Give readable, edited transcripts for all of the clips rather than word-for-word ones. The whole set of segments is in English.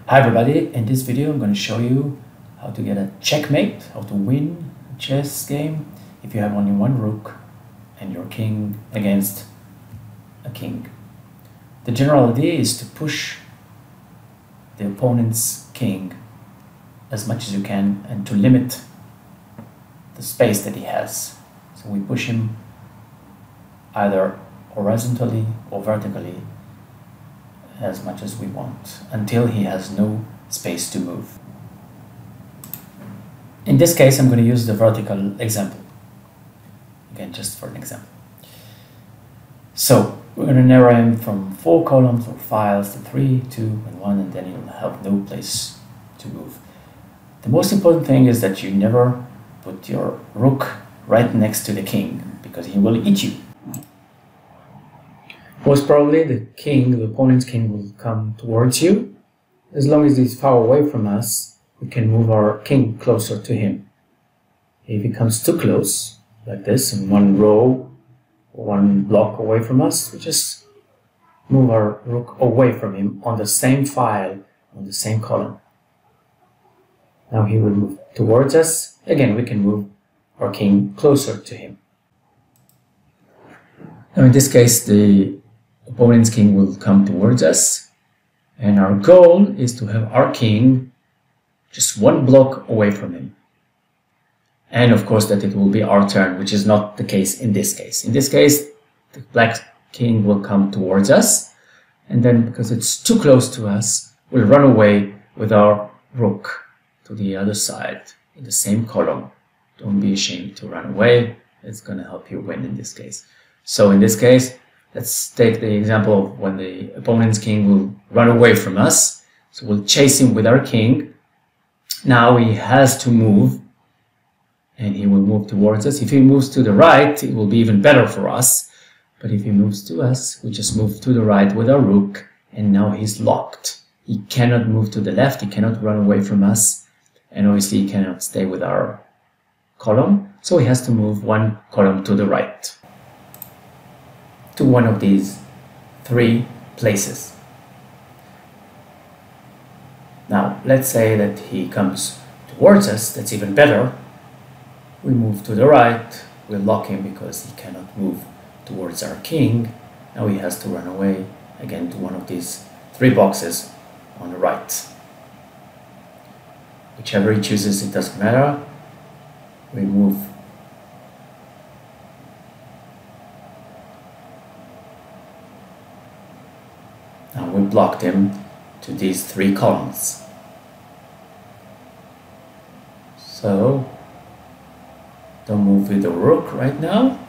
Hi everybody, in this video I'm going to show you how to get a checkmate, how to win a chess game if you have only one rook and your king against a king. The general idea is to push the opponent's king as much as you can and to limit the space that he has. So we push him either horizontally or vertically as much as we want until he has no space to move. In this case, I'm going to use the vertical example. Again, just for an example. So we're going to narrow him from 4 columns or files to 3, 2, and 1, and then he'll have no place to move. The most important thing is that you never put your rook right next to the king, because he will eat you. Most probably the opponent's king will come towards you. As long as he's far away from us, we can move our king closer to him. If he comes too close, like this, in one row, or one block away from us, we just move our rook away from him on the same file, on the same column. Now he will move towards us. Again, we can move our king closer to him. Now in this case, the opponent's king will come towards us, and our goal is to have our king just one block away from him. And of course that it will be our turn, which is not the case in this case. In this case, the black king will come towards us, and then because it's too close to us, we'll run away with our rook to the other side in the same column. Don't be ashamed to run away. It's going to help you win in this case. So in this case, let's take the example of when the opponent's king will run away from us. So we'll chase him with our king. Now he has to move, and he will move towards us. If he moves to the right, it will be even better for us. But if he moves to us, we just move to the right with our rook, and now he's locked. He cannot move to the left, he cannot run away from us, and obviously he cannot stay with our column. So he has to move one column to the right, to one of these 3 places. Now, let's say that he comes towards us. That's even better. We move to the right, we lock him because he cannot move towards our king. Now he has to run away again to one of these 3 boxes on the right. Whichever he chooses, it doesn't matter. We move Now we blocked him to these 3 columns. So don't move with the rook right now.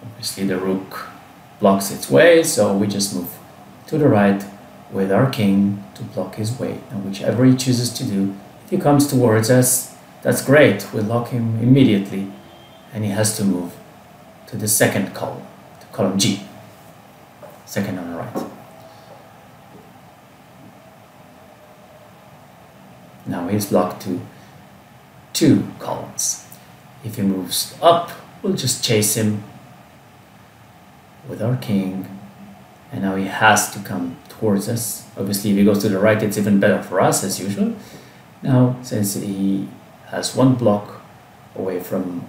Obviously the rook blocks its way, so we just move to the right with our king to block his way. And whichever he chooses to do, if he comes towards us, that's great. We lock him immediately, and he has to move to the second column, to column G. Second on the right. Now he's locked to 2 columns. If he moves up, we'll just chase him with our king, and now he has to come towards us. Obviously if he goes to the right, it's even better for us as usual. Now since he has 1 block away from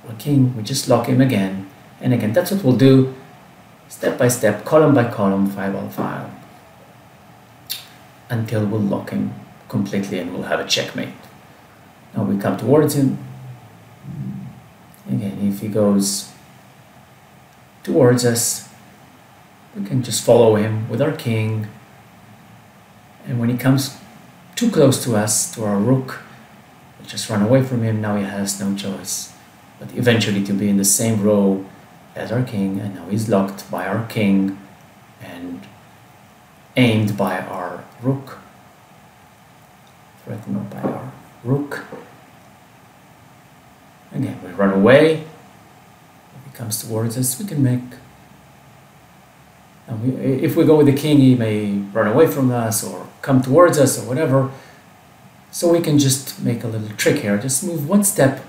our king, we just lock him again and again. That's what we'll do step by step, column by column, file by file, until we'll lock him completely and we'll have a checkmate. Now we come towards him. Again, if he goes towards us, we can just follow him with our king. And when he comes too close to us, to our rook, we'll just run away from him. Now he has no choice but eventually to be in the same row as our king, and now he's locked by our king and aimed by our rook, threatened by our rook. Again, we run away. If he comes towards us, we can make... if we go with the king, he may run away from us or come towards us or whatever. So we can just make a little trick here. Just move 1 step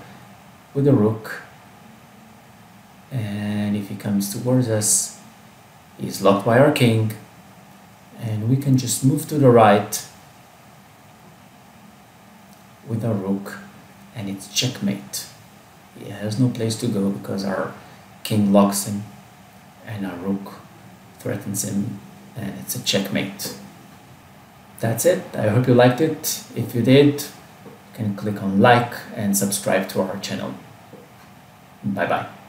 with the rook, and if he comes towards us, he's locked by our king, And we can just move to the right with our rook, and it's checkmate. He has no place to go because our king blocks him and our rook threatens him, and it's a checkmate. That's it. I hope you liked it. If you did, you can click on like and subscribe to our channel. Bye bye.